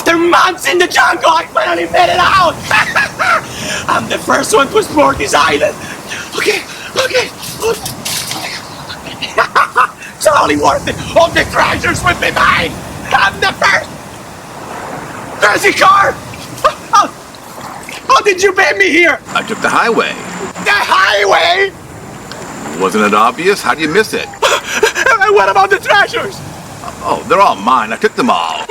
After months in the jungle, I finally made it out! I'm the first one to explore this island! Okay. Totally worth it! All the treasures will be mine! I'm the first! There's a car! How did you bring me here? I took the highway. The highway? Wasn't it obvious? How do you miss it? And what about the treasures? Oh, they're all mine. I took them all.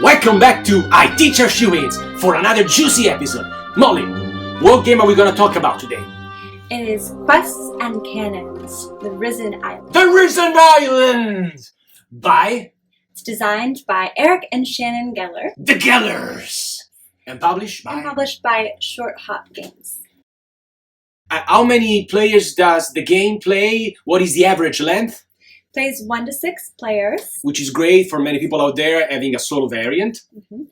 Welcome back to ITeachHerSheWins for another juicy episode. Molly, what game are we going to talk about today? It is Quests and Cannons, The Risen Island. The Risen Island! It's designed by Eric and Shannon Geller. The Gellers! And published by Short Hop Games. How many players does the game play? What is the average length? Plays 1 to 6 players. Which is great for many people out there having a solo variant. Mm-hmm.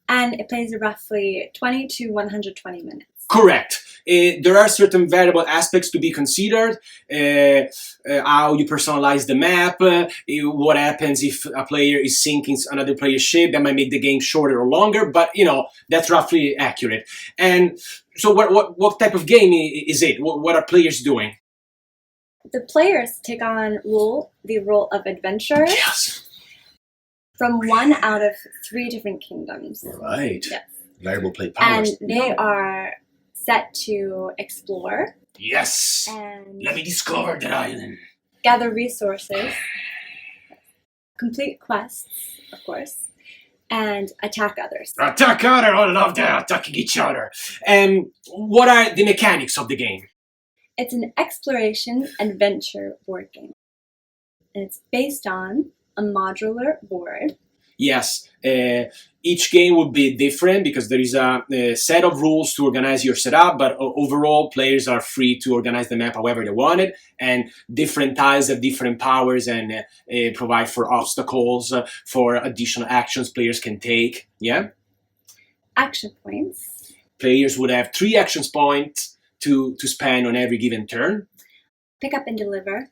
And it plays roughly 20 to 120 minutes. Correct. There are certain variable aspects to be considered. How you personalize the map, what happens if a player is sinking another player's ship. That might make the game shorter or longer, but you know, that's roughly accurate. And so what type of game is it? What are players doing? The players take on the role of adventurers. Yes. From 1 out of 3 different kingdoms. Right. Yes. Variable play powers. And they are set to explore. Yes. And let me discover that island. Gather resources. Complete quests, of course. And attack others. Attack other! I love that! Attacking each other. And what are the mechanics of the game? It's an exploration adventure board game. And it's based on a modular board. Yes. Each game would be different because there is a set of rules to organize your setup, but overall players are free to organize the map however they want it, and different tiles have different powers and provide for obstacles, for additional actions players can take. Yeah? Action points. Players would have 3 action points to spend on every given turn. Pick up and deliver.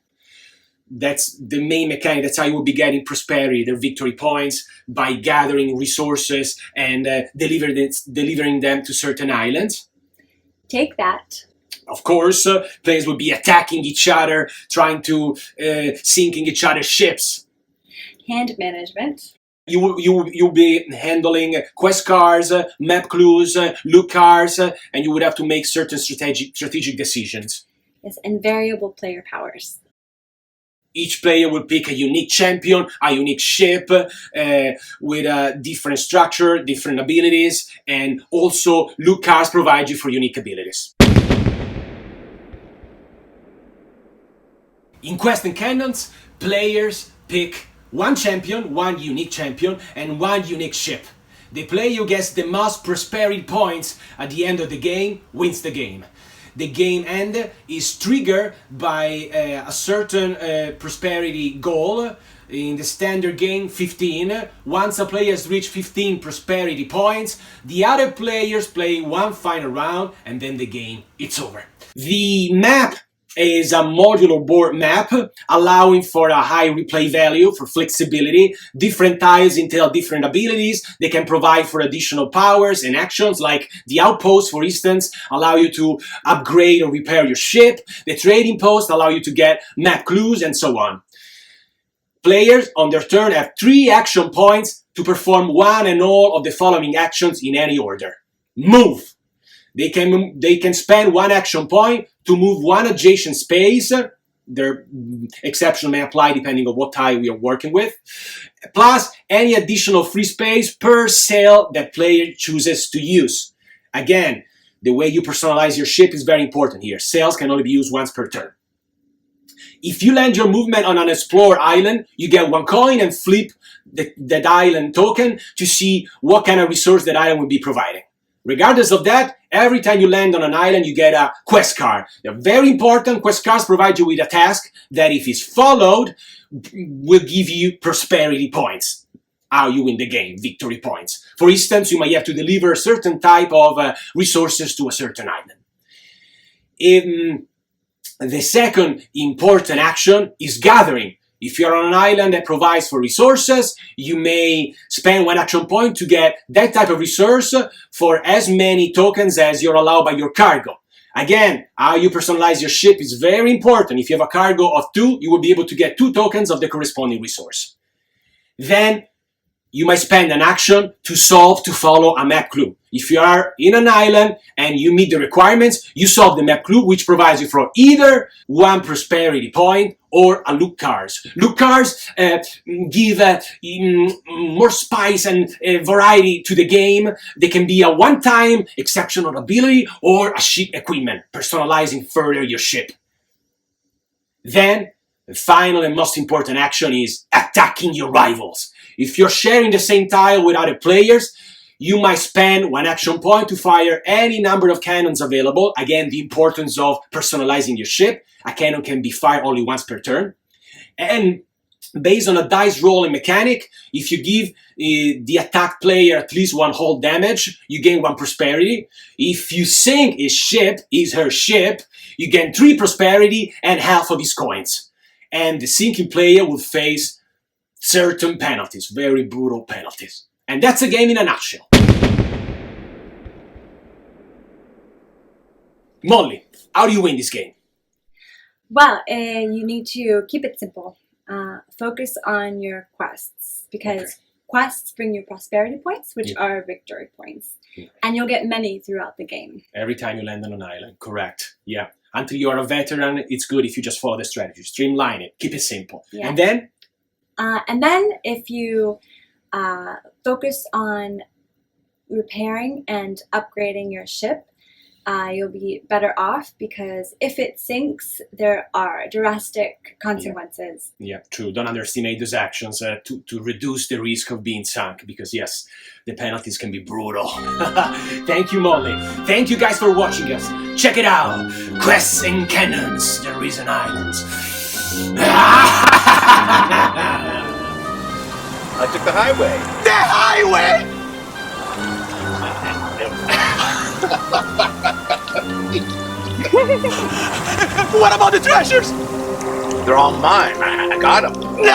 That's the main mechanic. That's how you will be getting prosperity, their victory points, by gathering resources and delivering them to certain islands. Take that. Of course, players will be attacking each other, trying to sinking each other's ships. Hand management. You'll be handling quest cards, map clues, loot cards, and you would have to make certain strategic decisions. Yes, and variable player powers. Each player will pick a unique champion, a unique ship, with a different structure, different abilities, and also loot cards provide you for unique abilities. In Quests and Cannons, players pick 1 champion, 1 unique champion, and 1 unique ship. The player who gets the most prosperity points at the end of the game wins the game. The game end is triggered by a certain prosperity goal. In the standard game, 15. Once a player has reached 15 prosperity points, the other players play 1 final round, and then the game is over. The map is a modular board map, allowing for a high replay value, for flexibility. Different tiles entail different abilities. They can provide for additional powers and actions, like the outpost, for instance, allow you to upgrade or repair your ship. The trading post allow you to get map clues, and so on. Players, on their turn, have 3 action points to perform one and all of the following actions in any order. Move. They can spend 1 action point to move 1 adjacent space. Their exception may apply depending on what tile we are working with. Plus any additional free space per sail that player chooses to use. Again, the way you personalize your ship is very important here. Sails can only be used once per turn. If you land your movement on an explorer island, you get 1 coin and flip that island token to see what kind of resource that island will be providing. Regardless of that, Every time you land on an island, you get a quest card. They're very important. Quest cards provide you with a task that, if it's followed, will give you prosperity points. How you win the game, victory points. For instance, you might have to deliver a certain type of resources to a certain island. The second important action is gathering. If you're on an island that provides for resources, you may spend 1 action point to get that type of resource for as many tokens as you're allowed by your cargo. Again, how you personalize your ship is very important. If you have a cargo of 2, you will be able to get 2 tokens of the corresponding resource. Then, you might spend an action to follow a map clue. If you are in an island and you meet the requirements, you solve the map clue, which provides you for either 1 prosperity point or a loot cards. Loot cards give more spice and variety to the game. They can be a one-time exceptional ability or a ship equipment, personalizing further your ship. Then, the final and most important action is attacking your rivals. If you're sharing the same tile with other players, you might spend 1 action point to fire any number of cannons available. Again, the importance of personalizing your ship. A cannon can be fired only once per turn. And based on a dice rolling mechanic, if you give the attacked player at least 1 whole damage, you gain 1 prosperity. If you sink his her ship, you gain 3 prosperity and half of his coins. And the sinking player will face certain penalties, very brutal penalties. And that's a game in a nutshell. Mollie, how do you win this game? Well, you need to keep it simple. Focus on your quests, because quests bring you prosperity points, which are victory points. And you'll get many throughout the game. Every time you land on an island, correct. Yeah. Until you are a veteran, it's good if you just follow the strategy. Streamline it, keep it simple. Yeah. And then if you focus on repairing and upgrading your ship, you'll be better off, because if it sinks, there are drastic consequences. Yeah, true. Don't underestimate those actions to reduce the risk of being sunk, because yes, the penalties can be brutal. Thank you, Mollie. Thank you guys for watching us. Check it out. Quests and Cannons, the Risen Islands. I took the highway. The highway! What about the treasures? They're all mine. I got them. No!